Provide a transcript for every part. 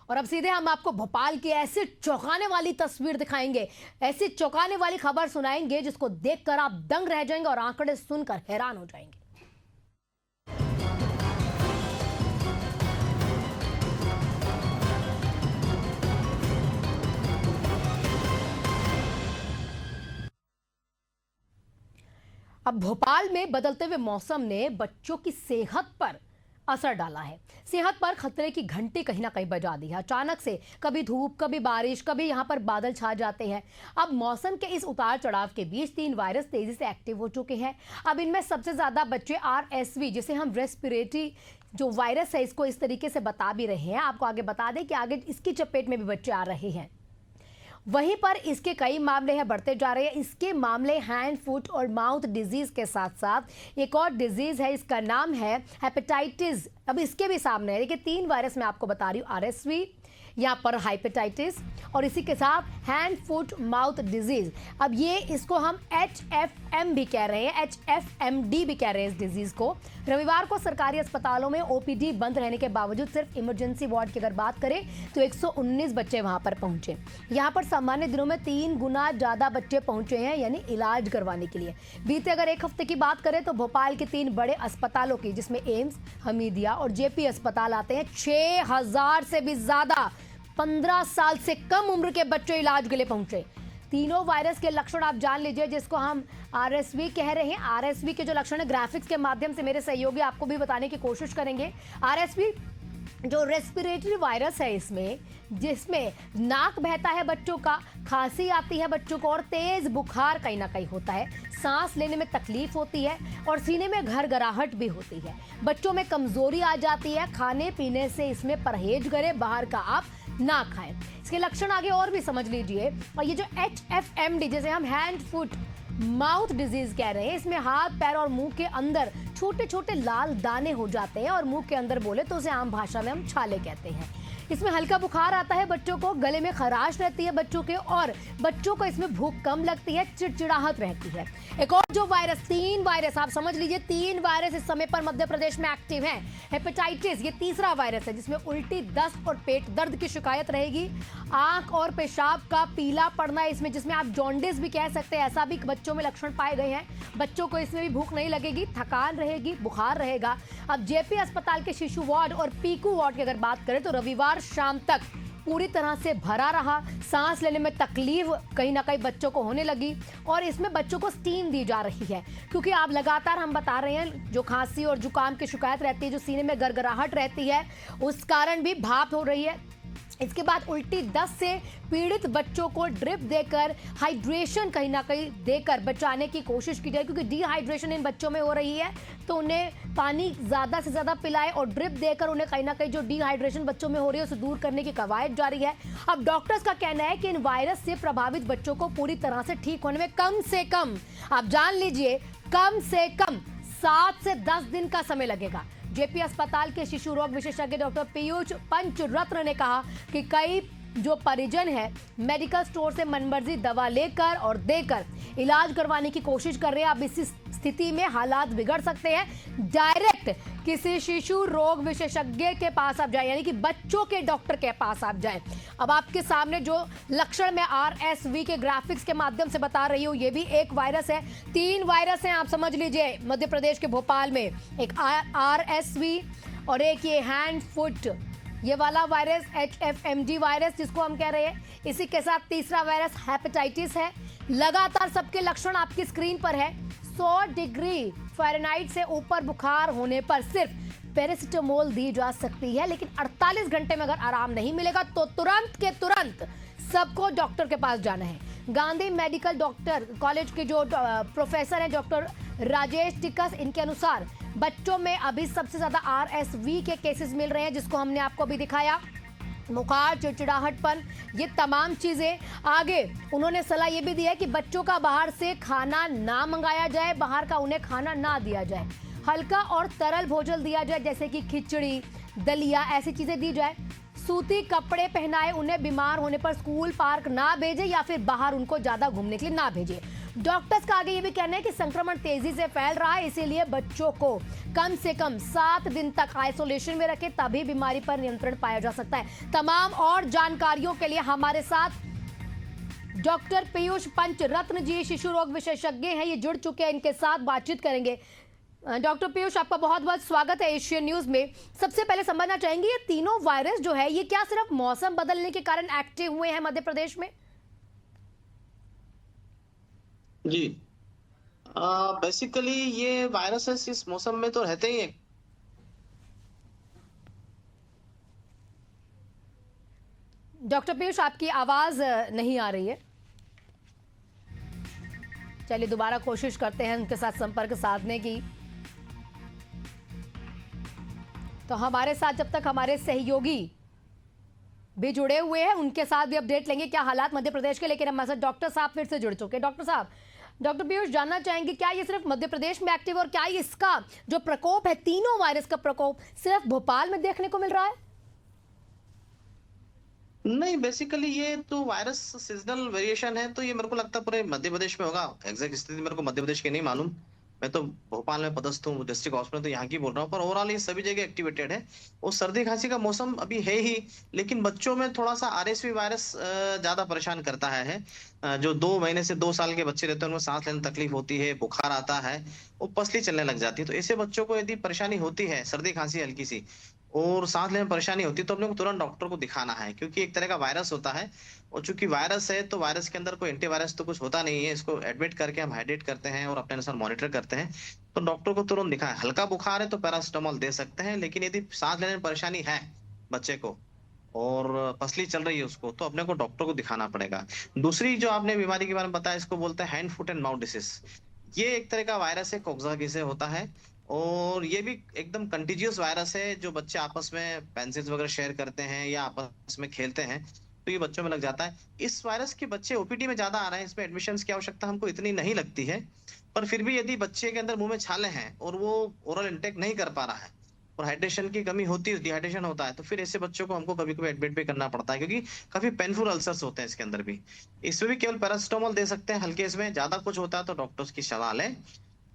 और अब सीधे हम आपको भोपाल की ऐसी चौंकाने वाली तस्वीर दिखाएंगे, ऐसी चौंकाने वाली खबर सुनाएंगे जिसको देखकर आप दंग रह जाएंगे और आंकड़े सुनकर हैरान हो जाएंगे। अब भोपाल में बदलते हुए मौसम ने बच्चों की सेहत पर असर डाला है। सेहत पर खतरे की घंटी कहीं ना कहीं बजा दी है। अचानक से कभी धूप, कभी बारिश, कभी यहाँ पर बादल छा जाते हैं। अब मौसम के इस उतार चढ़ाव के बीच 3 वायरस तेजी से एक्टिव हो चुके हैं। अब इनमें सबसे ज्यादा बच्चे RSV, जिसे हम रेस्पिरेटरी जो वायरस है, इसको इस तरीके से बता भी रहे हैं। आपको आगे बता दें कि आगे इसकी चपेट में भी बच्चे आ रहे हैं। वहीं पर इसके कई मामले हैं, बढ़ते जा रहे हैं। इसके मामले हैंड, फुट और माउथ डिजीज के साथ साथ एक और डिजीज है, इसका नाम है हेपेटाइटिस। अब इसके भी सामने है। देखिए 3 वायरस मैं आपको बता रही हूँ, RSV, यहाँ पर हेपेटाइटिस और इसी के साथ हैंड, फुट, माउथ डिजीज। अब ये इसको हम HFM भी कह रहे हैं, HFMD भी कह रहे हैं इस डिजीज को। रविवार को सरकारी अस्पतालों में OPD बंद रहने के बावजूद सिर्फ इमरजेंसी वार्ड की अगर बात करें तो 119 बच्चे वहां पर पहुंचे। यहाँ पर सामान्य दिनों में 3 गुना ज्यादा बच्चे पहुंचे हैं, यानी इलाज करवाने के लिए। बीते अगर एक हफ्ते की बात करें तो भोपाल के 3 बड़े अस्पतालों की, जिसमें एम्स, हमीदिया और JP अस्पताल आते हैं, 6000 से भी ज्यादा 15 साल से कम उम्र के बच्चे इलाज के लिए पहुंचे। तीनों वायरस के लक्षण आप जान लीजिए, जिसको हम RSV कह रहे हैं। RSV के जो लक्षण है ग्राफिक्स के माध्यम से मेरे सहयोगी आपको भी बताने की कोशिश करेंगे। RSV जो रेस्पिरेटरी वायरस है, इसमें जिसमें नाक बहता है बच्चों का, खांसी आती है बच्चों को और तेज बुखार कहीं ना कहीं होता है, सांस लेने में तकलीफ होती है और सीने में घरघराहट भी होती है। बच्चों में कमजोरी आ जाती है। खाने पीने से इसमें परहेज करें, बाहर का आप ना खाएं। इसके लक्षण आगे और भी समझ लीजिए। और ये जो HFMD, जैसे हम हैंड, फुट, माउथ डिजीज कह रहे हैं, इसमें हाथ, पैर और मुंह के अंदर छोटे छोटे लाल दाने हो जाते हैं और मुंह के अंदर बोले तो उसे आम भाषा में हम छाले कहते हैं। इसमें हल्का बुखार आता है बच्चों को, गले में खराश रहती है बच्चों के और बच्चों को इसमें भूख कम लगती है, चिड़चिड़ाहट रहती है। एक और जो वायरस, 3 वायरस आप समझ लीजिए, 3 वायरस इस समय पर मध्य प्रदेश में एक्टिव हैं। हेपेटाइटिस ये तीसरा वायरस है, जिसमें उल्टी, दस्त और पेट दर्द की शिकायत रहेगी। आंख और पेशाब का पीला पड़ना है इसमें, जिसमें आप जॉन्डिस भी कह सकते हैं, ऐसा भी बच्चों में लक्षण पाए गए हैं। बच्चों को इसमें भी भूख नहीं लगेगी, थकान रहेगी, बुखार रहेगा। अब JP अस्पताल के शिशु वार्ड और PICU वार्ड की अगर बात करें तो रविवार शाम तक पूरी तरह से भरा रहा। सांस लेने में तकलीफ कहीं ना कहीं बच्चों को होने लगी और इसमें बच्चों को स्टीम दी जा रही है, क्योंकि आप लगातार हम बता रहे हैं जो खांसी और जुकाम की शिकायत रहती है, जो सीने में गरगराहट रहती है, उस कारण भी भाप हो रही है। इसके बाद उल्टी, दस्त से पीड़ित बच्चों को ड्रिप देकर, हाइड्रेशन कहीं ना कहीं देकर बचाने की कोशिश की जाए, क्योंकि डिहाइड्रेशन इन बच्चों में हो रही है। तो उन्हें पानी ज़्यादा से ज़्यादा पिलाएं और ड्रिप देकर उन्हें कहीं ना कहीं जो डिहाइड्रेशन बच्चों में हो रही है उसे दूर करने की कवायद जारी है। अब डॉक्टर्स का कहना है कि इन वायरस से प्रभावित बच्चों को पूरी तरह से ठीक होने में कम से कम, आप जान लीजिए, कम से कम 7 से 10 दिन का समय लगेगा। JP अस्पताल के शिशु रोग विशेषज्ञ डॉक्टर पीयूष पंचरत्न ने कहा कि कई जो परिजन है मेडिकल स्टोर से मनमर्जी दवा लेकर और देकर इलाज करवाने की कोशिश कर रहे हैं। अब इसी स्थिति में हालात बिगड़ सकते हैं। डायरेक्ट किसी शिशु रोग विशेषज्ञ के पास आप जाएं, यानी कि बच्चों के डॉक्टर के पास आप जाएं। अब आपके सामने जो लक्षण मैं RSV के ग्राफिक्स के माध्यम से बता रही हूँ, ये भी एक वायरस है। 3 वायरस हैं, आप समझ लीजिए, मध्य प्रदेश के भोपाल में एक RSV और एक ये हैंड, फुट, ये वाला वायरस HFMD वायरस जिसको हम कह रहे हैं। इसी के साथ तीसरा वायरस हेपेटाइटिस है। लगातार सबके लक्षण आपकी स्क्रीन पर है। 100 डिग्री फ़ारेनहाइट से ऊपर बुखार होने पर सिर्फ पैरासिटामोल दी जा सकती है, लेकिन 48 घंटे में अगर आराम नहीं मिलेगा तो तुरंत के तुरंत सबको डॉक्टर के पास जाना है। गांधी मेडिकल डॉक्टर कॉलेज के जो प्रोफेसर हैं डॉक्टर राजेश टिकस, इनके अनुसार बच्चों में अभी सबसे ज्यादा RSV के केसेस मिल रहे हैं, जिसको हमने आपको अभी दिखाया। बुखार, चिड़चिड़ाहटपन, ये तमाम चीजें। आगे उन्होंने सलाह ये भी दी है कि बच्चों का बाहर से खाना ना मंगाया जाए, बाहर का उन्हें खाना ना दिया जाए, हल्का और तरल भोजन दिया जाए, जैसे कि खिचड़ी, दलिया, ऐसी चीजें दी जाए। सूती कपड़े पहनाए, उन्हें बीमार होने पर स्कूल पार्क ना भेजे या फिर बाहर उनको ज्यादा घूमने के लिए ना भेजे। डॉक्टर्स का आगे ये भी कहना है कि संक्रमण तेजी से फैल रहा है, इसीलिए बच्चों को कम से कम 7 दिन तक आइसोलेशन में रखें, तभी बीमारी पर नियंत्रण पाया जा सकता है। तमाम और जानकारियों के लिए हमारे साथ डॉक्टर पीयूष पंच रत्न जी, शिशु रोग विशेषज्ञ हैं, ये जुड़ चुके हैं, इनके साथ बातचीत करेंगे। डॉक्टर पीयूष, आपका बहुत बहुत स्वागत है एशियन न्यूज में। सबसे पहले समझना चाहेंगे, ये तीनों वायरस जो है ये क्या सिर्फ मौसम बदलने के कारण एक्टिव हुए हैं मध्य प्रदेश में? जी, बेसिकली ये वायरसेस इस मौसम में तो रहते ही हैं। डॉक्टर पीयूष, आपकी आवाज नहीं आ रही है। चलिए दोबारा कोशिश करते हैं उनके साथ संपर्क साधने की। तो हमारे साथ जब तक हमारे सहयोगी भी जुड़े हुए हैं, उनके साथ भी अपडेट लेंगे क्या हालात मध्य प्रदेश के। लेकिन हमारे साथ डॉक्टर साहब फिर से जुड़ चुके हैं। डॉक्टर साहब, डॉक्टर पीयूष जानना चाहेंगे, क्या ये सिर्फ मध्य प्रदेश में एक्टिव, और क्या इसका जो प्रकोप है, तीनों वायरस का प्रकोप सिर्फ भोपाल में देखने को मिल रहा है? नहीं, बेसिकली ये तो वायरस सीजनल वेरिएशन है, तो ये मेरे को लगता है पूरे मध्य प्रदेश में होगा। एग्जैक्ट स्थिति मेरे को मध्य प्रदेश की नहीं मालूम, मैं तो भोपाल में पदस्थ हूँ, डिस्ट्रिक्ट हॉस्पिटल, तो यहाँ की बोल रहा हूँ। पर ओवरऑल ये सभी जगह एक्टिवेटेड है। वो सर्दी खांसी का मौसम अभी है ही, लेकिन बच्चों में थोड़ा सा आरएसवी वायरस ज्यादा परेशान करता है। जो 2 महीने से 2 साल के बच्चे रहते हैं, उनमें सांस लेने में तकलीफ होती है, बुखार आता है, वो पसली चलने लग जाती है। तो ऐसे बच्चों को यदि परेशानी होती है, सर्दी खांसी हल्की सी और सांस लेने में परेशानी होती है, तो अपने को तुरंत डॉक्टर को दिखाना है, क्योंकि एक तरह का वायरस होता है। और चूंकि वायरस है, तो वायरस के अंदर कोई एंटीवायरस तो कुछ होता नहीं है। इसको एडमिट करके हम हाइड्रेट करते हैं और अपने अनुसार मॉनिटर करते हैं। तो डॉक्टर को तुरंत दिखाएं। हल्का बुखार है तो पैरासिटामोल दे सकते हैं, लेकिन यदि सांस लेने में परेशानी है बच्चे को और पसली चल रही है उसको, तो अपने को डॉक्टर को दिखाना पड़ेगा। दूसरी जो आपने बीमारी के बारे में बताया, इसको बोलते हैं hand foot and mouth disease. ये एक तरह का वायरस है, कोक्साकी से होता है, और ये भी एकदम कंटीजियस वायरस है। जो बच्चे आपस में पेंसिल्स वगैरह शेयर करते हैं या आपस में खेलते हैं, तो ये बच्चों में लग जाता है। इस वायरस के बच्चे ओपीडी में ज्यादा आ रहे हैं, इसमें एडमिशंस की आवश्यकता हमको इतनी नहीं लगती है। पर फिर भी यदि बच्चे के अंदर मुंह में छाले हैं और वो ओरल इंटेक नहीं कर पा रहा है और हाइड्रेशन की कमी होती है, डिहाइड्रेशन होता है, तो फिर ऐसे बच्चों को हमको कभी कभी एडमिट भी करना पड़ता है, क्योंकि काफी पेनफुल अल्सर्स होते हैं इसके अंदर भी। इसमें भी केवल पैरासिटामोल दे सकते हैं हल्के, इसमें ज्यादा कुछ होता है तो डॉक्टर्स की सलाह लें।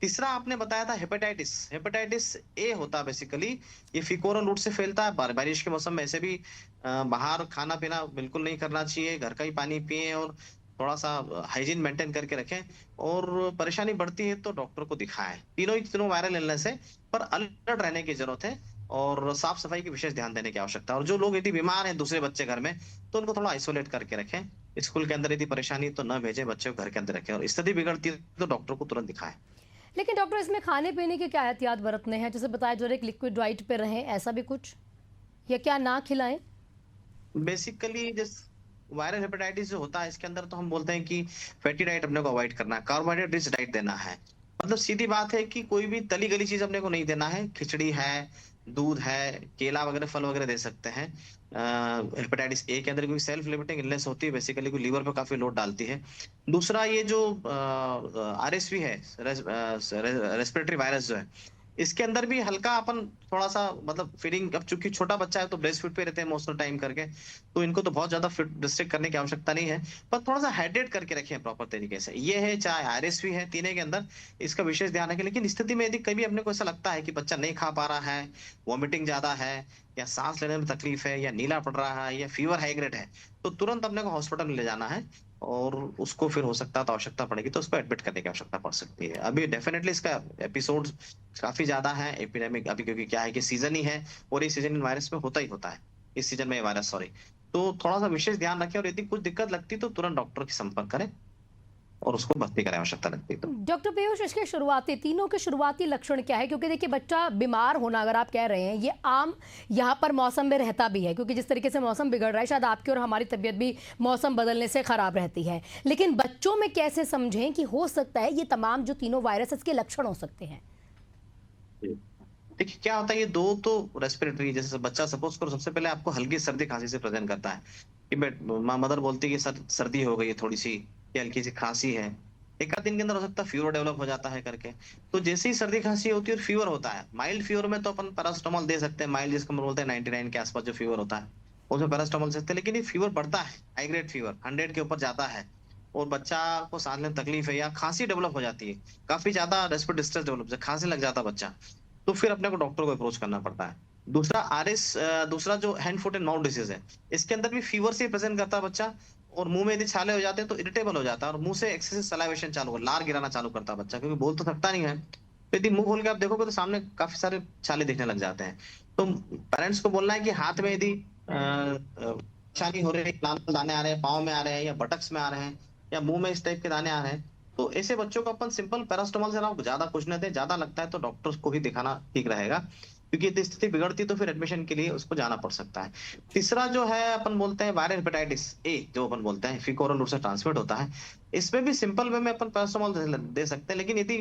तीसरा आपने बताया था हेपेटाइटिस। हेपेटाइटिस ए होता है बेसिकली, ये फिकोरल रूट से फैलता है। बारिश के मौसम में ऐसे भी बाहर खाना पीना बिल्कुल नहीं करना चाहिए, घर का ही पानी पिए और थोड़ा सा हाइजीन मेंटेन करके रखें। और परेशानी बढ़ती है तो डॉक्टर को दिखाएं। तीनों वायरल इलनेस है, पर अलर्ट रहने की जरूरत है और साफ सफाई की विशेष ध्यान देने की आवश्यकता है। और जो लोग यदि बीमार हैं दूसरे बच्चे घर में, तो उनको थोड़ा आइसोलेट करके रखें। स्कूल के अंदर यदि परेशानी तो न भेजें, बच्चे को घर के अंदर रखें, और स्थिति बिगड़ती है तो डॉक्टर को तुरंत दिखाएं। लेकिन डॉक्टर, इसमें खाने पीने के क्या एहतियात बरतने हैं? जैसे बताया जो एक लिक्विड डाइट पे रहें, ऐसा भी कुछ, या क्या ना खिलाएं? बेसिकली जिस वायरल हेपेटाइटिस जो होता है, इसके अंदर तो हम बोलते हैं कि फैटी डाइट अपने को अवॉइड करना है, कार्बोहाइड्रेट रिच डाइट देना है। मतलब सीधी बात है कि कोई भी तली गली चीज अपने को नहीं देना है। खिचड़ी है, दूध है, केला वगैरह, फल वगैरह दे सकते हैं। हेपेटाइटिस ए के अंदर कोई सेल्फ लिमिटिंग इलनेस होती है, बेसिकली कोई लीवर पे काफी लोड डालती है। दूसरा ये जो आरएसवी है, रेस्पिरेटरी वायरस जो है, इसके अंदर भी हल्का अपन थोड़ा सा मतलब फीडिंग, अब चूंकि छोटा बच्चा है तो ब्रेस्ट फीड पे रहते हैं मोस्ट ऑफ टाइम करके, तो इनको तो बहुत ज्यादा फीड रिस्ट्रिक्ट करने की आवश्यकता नहीं है, पर थोड़ा सा हाइड्रेट करके रखें प्रॉपर तरीके से। ये है, चाहे आरएसवी है, तीनों के अंदर इसका विशेष ध्यान रखें। लेकिन स्थिति में यदि कभी अपने को ऐसा लगता है कि बच्चा नहीं खा पा रहा है, वॉमिटिंग ज्यादा है, या सांस लेने में तकलीफ है, या नीला पड़ रहा है, या फीवर हाई ग्रेड है, तो तुरंत अपने को हॉस्पिटल में ले जाना है। और उसको फिर हो सकता है तो आवश्यकता पड़ेगी तो उसको एडमिट करने की आवश्यकता पड़ सकती है। अभी डेफिनेटली इसका एपिसोड काफी ज्यादा है, एपिडेमिक अभी, क्योंकि क्या है कि सीजन ही है, और ये सीजन इन वायरस में होता ही होता है, इस सीजन में ये वायरस, सॉरी। तो थोड़ा सा विशेष ध्यान रखें, और यदि कुछ दिक्कत लगती तो तुरंत डॉक्टर की संपर्क करें और उसको भर्ती कराएं आवश्यकता लगती तो। डॉक्टर पीयूष, इसके शुरुआती, तीनों के शुरुआती लक्षण क्या है? क्योंकि देखिए, बच्चा बीमार होना अगर आप कह रहे हैं, ये आम यहाँ पर मौसम में रहता भी है, क्योंकि जिस तरीके से मौसम बिगड़ रहा है, शायद आपकी और हमारी तबीयत भी मौसम बदलने से खराब रहती है। लेकिन बच्चों में कैसे समझें कि हो सकता है ये तमाम जो तीनों वायरस के लक्षण हो सकते हैं? देखिए क्या होता है, ये दो तो रेस्पिरेटरी, जैसे बच्चा सपोज करो सबसे पहले आपको हल्की सर्दी खांसी से प्रेजेंट करता है कि मदर बोलती है कि सर्दी हो गई है थोड़ी सी, या हल्की सी खांसी है, एक आध दिन के अंदर हो सकता है फीवर डेवलप हो जाता है करके। तो जैसे ही सर्दी खांसी होती है और फीवर होता है, माइल्ड फीवर में तो अपन पैरासिटामोल दे सकते हैं, माइल्ड जिसको हम बोलते हैं 99 के आसपास जो फीवर होता है, उसमें पैरास्टामोल से सकते हैं, लेकिन ये फीवर बढ़ता है, हाई ग्रेड फीवर 100 के ऊपर जाता है और बच्चा को सांस लेने में तकलीफ है या खांसी डेवलप हो जाती है, काफी ज्यादा रेस्पिरेटरी डिस्ट्रेस डेवलप है, खांसी लग जाता है बच्चा, तो फिर अपने को डॉक्टर को अप्रोच करना पड़ता है। दूसरा दूसरा जो hand foot and mouth disease है, इसके अंदर भी फीवर से प्रेजेंट करता है बच्चा और मुंह में यदि छाले हो जाते हैं तो इरिटेबल हो जाता है और मुंह से एक्सेसिव सलाइवेशन चालू हो, लार गिराना चालू करता है बच्चा, क्योंकि बोल तो सकता नहीं है। तो यदि मुंह खोल के आप देखोगे तो सामने काफी सारे छाले दिखने लग जाते हैं। तो पेरेंट्स को बोलना है कि हाथ में यदि परेशानी हो रही है, लाल लाल दाने आ रहे हैं, पाँव में आ रहे हैं या बटक्स में आ रहे हैं या मुंह में इस टाइप के दाने आ रहे हैं, तो ऐसे बच्चों को अपन सिंपल पैरास्टामोल से ना ज्यादा कुछ नहीं दें, ज्यादा लगता है तो डॉक्टर्स को ही दिखाना ठीक रहेगा, क्योंकि यदि स्थिति बिगड़ती तो फिर एडमिशन के लिए उसको जाना पड़ सकता है। तीसरा जो है अपन बोलते हैं वायरल हेपेटाइटिस ए, जो अपन बोलते हैं फीकोरल रूट से ट्रांसमिट होता है, इसमें भी सिंपल वे में अपन पैरास्टामोल दे सकते हैं, लेकिन यदि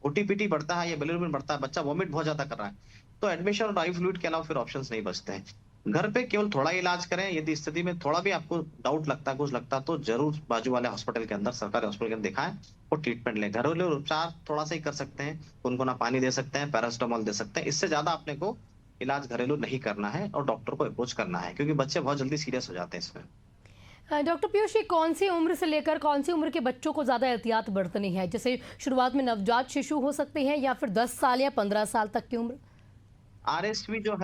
ओटीपीटी बढ़ता है या बिलिरुबिन बढ़ता है, बच्चा वॉमिट बहुत ज्यादा कर रहा है, तो एडमिशन और आई फ्लूइड के अलावा फिर ऑप्शंस नहीं बचते हैं। घर पे केवल थोड़ा इलाज करें, यदि स्थिति में थोड़ा भी आपको डाउट लगता है, कुछ लगता है, तो जरूर बाजू वाले हॉस्पिटल के अंदर, सरकारी हॉस्पिटल के अंदर दिखाएं और ट्रीटमेंट लें। घरेलू उपचार थोड़ा सा ही कर सकते हैं, गुनगुना पानी दे सकते हैं, पैरास्टामोल दे सकते हैं, इससे ज्यादा अपने को इलाज घरेलू नहीं करना है और डॉक्टर को अप्रोच करना है, क्योंकि बच्चे बहुत जल्दी सीरियस हो जाते हैं इसमें। डॉक्टर पीयूष, ये कौन सी उम्र से लेकर कौन सी उम्र के बच्चों को ज़्यादा एहतियात बरतनी है? जैसे शुरुआत में नवजात शिशु हो सकते हैं या फिर 10 साल या 15 साल तक की उम्र? आरएसवी जो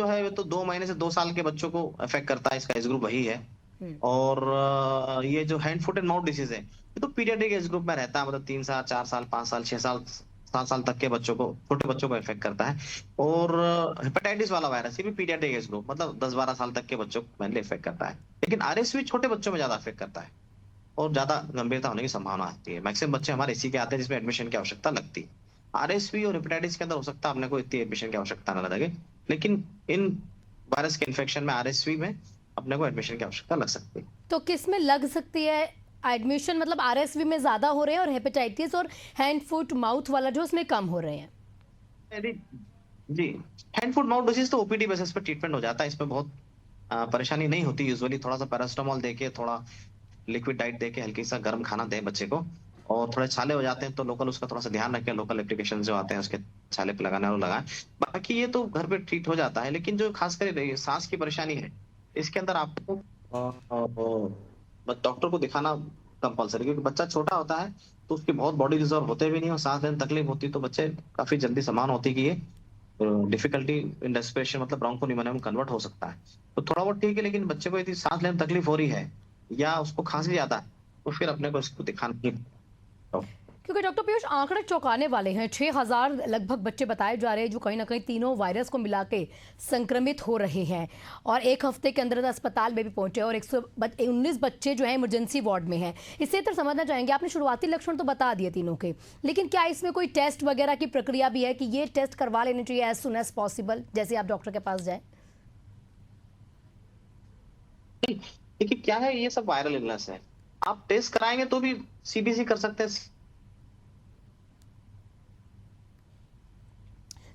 है वो तो 2 महीने से 2 साल के बच्चों को अफेक्ट करता है, इसका एज ग्रुप वही है। और ये जो hand foot and mouth disease है, ये तो पीडियाट्रिक एज ग्रुप में रहता है, मतलब 3 साल 4 साल 5 साल 6 साल 7 साल तक के बच्चों को, छोटे बच्चों को इफेक्ट करता है। और हेपेटाइटिस वाला वायरस, ये भी पीडियाट्रिक एज ग्रुप, मतलब 10-12 साल तक के बच्चों को मेनली इफेक्ट करता है, लेकिन आरएसवी छोटे बच्चों में ज्यादा इफेक्ट करता है और ज्यादा गंभीरता होने की संभावना आती है। मैक्सिमम बच्चे हमारे इसी के आते हैं जिसमें एडमिशन की आवश्यकता लगती है। आरएसवी और हेपेटाइटिस के अंदर हो सकता है अपने को इतनी एडमिशन की आवश्यकता न लगे, लेकिन इन वायरस के इन्फेक्शन में, आरएसवी में अपने को एडमिशन की आवश्यकता लग सकती है। तो किस में लग सकती है एडमिशन? मतलब आरएसवी में ज़्यादा हो रहे हैं और हेपेटाइटिस और हैंड फुट माउथ वाला जो उसमें कम हो रहे हैं? जी, हैंड फुट माउथ डिसीज तो ओपीडी बेसिस पे ट्रीटमेंट हो जाता है, इसमें बहुत परेशानी नहीं होती। यूजुअली थोड़ा सा पैरास्टामोल देके, थोड़ा लिक्विड डाइट देके, हल्की सा गर्म खाना दें बच्चे को, और थोड़े छाले हो जाते हैं तो लोकल उसका थोड़ा सा ध्यान रखें, लोकल एप्लीकेशन जो आते हैं उसके छाले पे लगाने वाले लगाएं। बाकी ये तो घर पे ट्रीट हो जाता है, लेकिन जो खासकर सांस की परेशानी है, इसके अंदर आपको डॉक्टर को दिखाना कंपलसरी, क्योंकि बच्चा छोटा होता है तो उसके बहुत बॉडी रिजर्व होते भी नहीं और सांस लेने तकलीफ होती, तो बच्चे काफी जल्दी समान होती कि ये डिफिकल्टी इन रेस्पिरेशन, मतलब ब्रोंकोनिमोनिया में कन्वर्ट हो सकता है। तो थोड़ा बहुत ठीक है, लेकिन बच्चे को यदि सांस लेने में तकलीफ हो रही है या उसको खांसी ज्यादा है, तो फिर अपने को इसको दिखाना ही। क्योंकि डॉक्टर पीयूष, आंकड़े चौंकाने वाले हैं। 6000 लगभग बच्चे बताए जा रहे हैं जो कहीं ना कहीं तीनों वायरस को मिला के संक्रमित हो रहे हैं और एक हफ्ते के अंदर अस्पताल में भी पहुंचे और 119 बच्चे जो हैं इमरजेंसी वार्ड में हैं। इससे तो समझना चाहेंगे, आपने शुरुआती लक्षण तो बता दिए तीनों के, लेकिन क्या इसमें कोई टेस्ट वगैरह की प्रक्रिया भी है कि ये टेस्ट करवा लेने चाहिए एज सुन एज पॉसिबल, जैसे आप डॉक्टर के पास जाए? देखिए क्या है, ये सब वायरल इलनेस है, आप टेस्ट कराएंगे तो भी सीबीसी कर सकते हैं।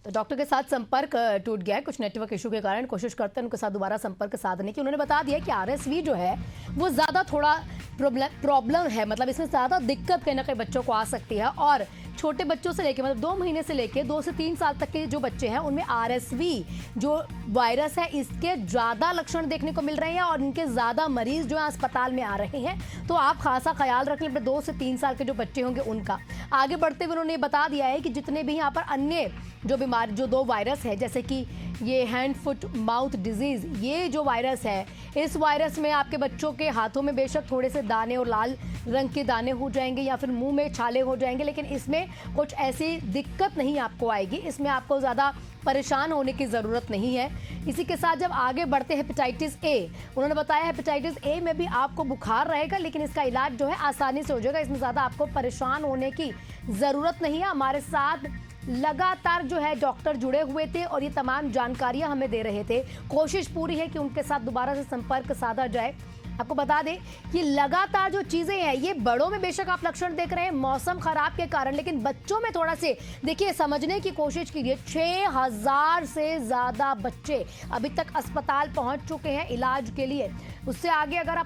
तो डॉक्टर के साथ संपर्क टूट गया है कुछ नेटवर्क इशू के कारण। कोशिश करते हैं उनके साथ दोबारा संपर्क साधने की। उन्होंने बता दिया कि आरएसवी जो है वो ज़्यादा थोड़ा प्रॉब्लम है, मतलब इसमें ज़्यादा दिक्कत कहीं ना कहीं बच्चों को आ सकती है और छोटे बच्चों से लेके, मतलब 2 महीने से लेके 2 से 3 साल तक के जो बच्चे हैं उनमें आरएसवी जो वायरस है इसके ज़्यादा लक्षण देखने को मिल रहे हैं और इनके ज़्यादा मरीज जो है अस्पताल में आ रहे हैं। तो आप खासा ख्याल रख लें 2 से 3 साल के जो बच्चे होंगे उनका। आगे बढ़ते हुए उन्होंने बता दिया है कि जितने भी यहाँ पर अन्य जो बीमारी, जो 2 वायरस है, जैसे कि ये हैंड फुट माउथ डिजीज़, ये जो वायरस है, इस वायरस में आपके बच्चों के हाथों में बेशक थोड़े से दाने और लाल रंग के दाने हो जाएंगे या फिर मुंह में छाले हो जाएंगे, लेकिन इसमें कुछ ऐसी दिक्कत नहीं आपको आएगी। इसमें आपको ज़्यादा परेशान होने की ज़रूरत नहीं है। इसी के साथ जब आगे बढ़ते हैं हेपेटाइटिस ए, उन्होंने बताया हेपेटाइटिस ए में भी आपको बुखार रहेगा, लेकिन इसका इलाज जो है आसानी से हो जाएगा। इसमें ज़्यादा आपको परेशान होने की ज़रूरत नहीं है। हमारे साथ लगातार जो है डॉक्टर जुड़े हुए थे और ये तमाम जानकारियां हमें दे रहे थे। कोशिश पूरी है कि उनके साथ दोबारा से संपर्क साधा जाए आपको बता दें कि लगातार जो चीजें हैं ये बड़ों में बेशक आप लक्षण देख रहे हैं मौसम खराब के कारण, लेकिन बच्चों में थोड़ा से देखिए समझने की कोशिश कीजिए। 6000 से ज्यादा बच्चे अभी तक अस्पताल पहुंच चुके हैं इलाज के लिए। उससे आगे अगर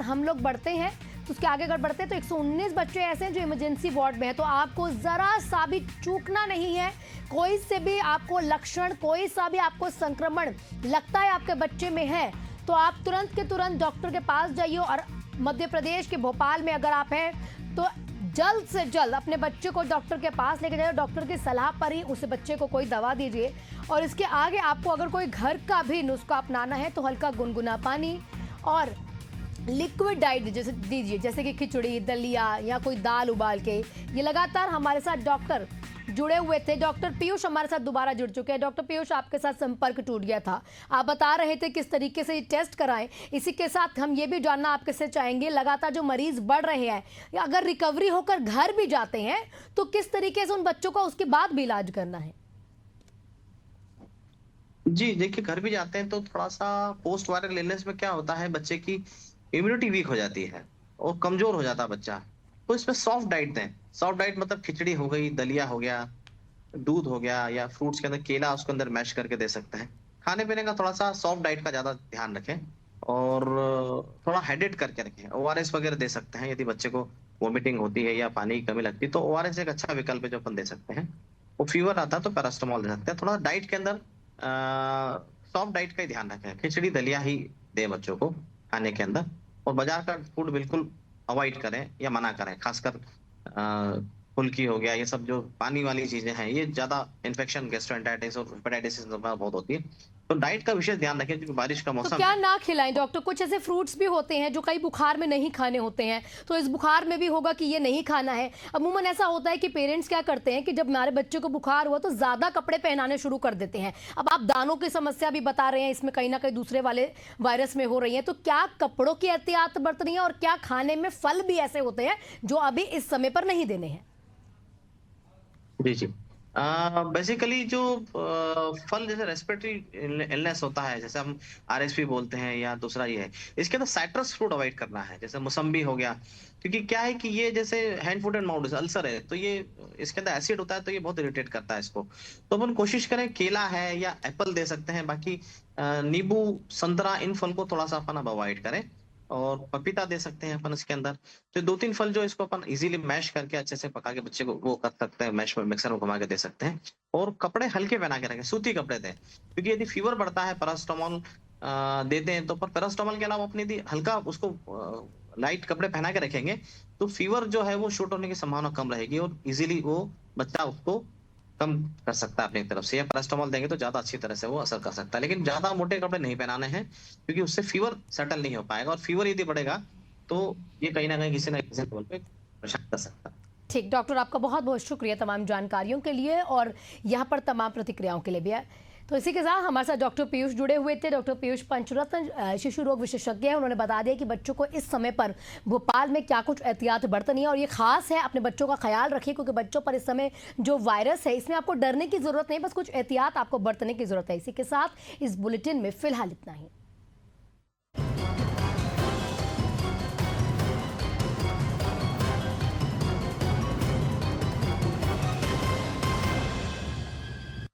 हम लोग बढ़ते हैं तो उसके आगे अगर बढ़ते हैं तो 119 बच्चे ऐसे हैं जो इमरजेंसी वार्ड में है। तो आपको जरा सा भी चूकना नहीं है। कोई से भी आपको लक्षण, कोई सा भी आपको संक्रमण लगता है आपके बच्चे में है तो आप तुरंत के तुरंत डॉक्टर के पास जाइए। और मध्य प्रदेश के भोपाल में अगर आप हैं तो जल्द से जल्द अपने बच्चे को डॉक्टर के पास लेके जाइए। डॉक्टर की सलाह पर ही उस बच्चे को कोई दवा दीजिए। और इसके आगे आपको अगर कोई घर का भी नुस्खा अपनाना है तो हल्का गुनगुना पानी और लिक्विड डाइट जैसे दीजिए, जैसे कि खिचड़ी, दलिया या कोई दाल उबाल के। ये लगातार हमारे साथ डॉक्टर जुड़े हुए थे। डॉक्टर पीयूष हमारे साथ दोबारा जुड़ चुके हैं। डॉक्टर पीयूष, आपके साथ संपर्क टूट गया था, आप बता रहे थे किस तरीके से ये टेस्ट कराएं। इसी के साथ हम ये भी जानना आपके से चाहेंगे, लगातार जो मरीज बढ़ रहे हैं, अगर रिकवरी होकर घर भी जाते हैं तो किस तरीके से उन बच्चों का उसके बाद भी इलाज करना है? जी देखिए, घर भी जाते हैं तो थोड़ा सा पोस्ट वायरल इलनेस में क्या होता है, बच्चे की इम्यूनिटी वीक हो जाती है और कमजोर हो जाता है बच्चा। तो इसमें सॉफ्ट डाइट दें। सॉफ्ट डाइट मतलब खिचड़ी हो गई, दलिया हो गया, दूध हो गया, या फ्रूट्स के अंदर केला उसके अंदर मैश करके दे सकते हैं। खाने पीने का थोड़ा सा सॉफ्ट डाइट का ज्यादा ध्यान रखें और थोड़ा हाइड्रेट करके रखें। ओआरएस वगैरह दे सकते हैं यदि बच्चे को वोमिटिंग होती है या पानी की कमी लगती है तो ओआरएस एक अच्छा विकल्प है जो अपन दे सकते हैं। वो फीवर आता है तो पैरास्टामोल दे सकते हैं। थोड़ा डाइट के अंदर सॉफ्ट डाइट का ही ध्यान रखें, खिचड़ी दलिया ही दे बच्चों को खाने के अंदर। और बाजार का फूड बिल्कुल अवॉइड करें या मना करें, खासकर फुल्की हो गया, ये सब जो पानी वाली चीजें हैं ये ज्यादा इन्फेक्शन, गैस्ट्रोएंटेराइटिस और हेपेटाइटिस बहुत होती है। तो डाइट का विशेष ध्यान रखें क्योंकि बारिश का तो मौसम क्या है। ना खिलाएं डॉक्टर? कुछ ऐसे फ्रूट्स भी होते हैं जो कई बुखार में नहीं खाने होते हैं, तो इस बुखार में भी होगा कि ये नहीं खाना है। अमूमन ऐसा होता है कि पेरेंट्स क्या करते हैं कि जब हमारे बच्चे को बुखार हुआ तो ज्यादा कपड़े पहनाने शुरू कर देते हैं। अब आप दानों की समस्या भी बता रहे हैं, इसमें कहीं ना कहीं दूसरे वाले वायरस में हो रही है, तो क्या कपड़ों की एहतियात बरतनी है और क्या खाने में फल भी ऐसे होते हैं जो अभी इस समय पर नहीं देने हैं? जी जी, बेसिकली जो फल जैसे रेस्पिरेटरी इलनेस होता है, जैसे हम आरएसपी बोलते हैं, या दूसरा ये है, इसके अंदर साइट्रस फ्रूट अवॉइड करना है, जैसे मौसम्बी हो गया। क्योंकि क्या है कि ये जैसे hand foot and mouth ulcer है तो ये इसके अंदर एसिड होता है तो ये बहुत इरिटेट करता है इसको। तो अपन कोशिश करें केला है या एप्पल दे सकते हैं। बाकी नींबू, संतरा, इन फल को थोड़ा सा अपन अब अवॉइड करें। और पपीता दे सकते हैं अपन इसके अंदर। तो 2-3 फल जो इसको अपन इजीली मैश करके अच्छे से पका के बच्चे को वो कर सकते हैं, मैश में मिक्सर में घुमा के दे सकते हैं। और कपड़े हल्के पहना के रखें, सूती कपड़े दें, क्योंकि यदि फीवर बढ़ता है पैरास्टामोल देते हैं तो पर पैरास्टामोल के अलावा अपने यदि हल्का उसको लाइट कपड़े पहना के रखेंगे तो फीवर जो है वो शूट होने की संभावना कम रहेगी और इजीली वो बच्चा उसको कम कर सकता है अपनी तरफ से। या पैरास्टामोल देंगे तो ज्यादा अच्छी तरह से वो असर कर सकता है, लेकिन ज्यादा मोटे कपड़े नहीं पहनाने हैं क्योंकि उससे फीवर सेटल नहीं हो पाएगा। और फीवर यदि बढ़ेगा तो ये कहीं ना किसी लेवल पे परेशान कर सकता है। ठीक डॉक्टर, आपका बहुत बहुत शुक्रिया तमाम जानकारियों के लिए और यहाँ पर तमाम प्रतिक्रियाओं के लिए भी। तो इसी के साथ हमारे साथ डॉक्टर पीयूष जुड़े हुए थे। डॉक्टर पीयूष पंचरत्न शिशु रोग विशेषज्ञ हैं। उन्होंने बता दिया कि बच्चों को इस समय पर भोपाल में क्या कुछ एहतियात बरतनी है और ये खास है, अपने बच्चों का ख्याल रखिए क्योंकि बच्चों पर इस समय जो वायरस है इसमें आपको डरने की जरूरत नहीं, बस कुछ एहतियात आपको बरतने की जरूरत है। इसी के साथ इस बुलेटिन में फिलहाल इतना ही।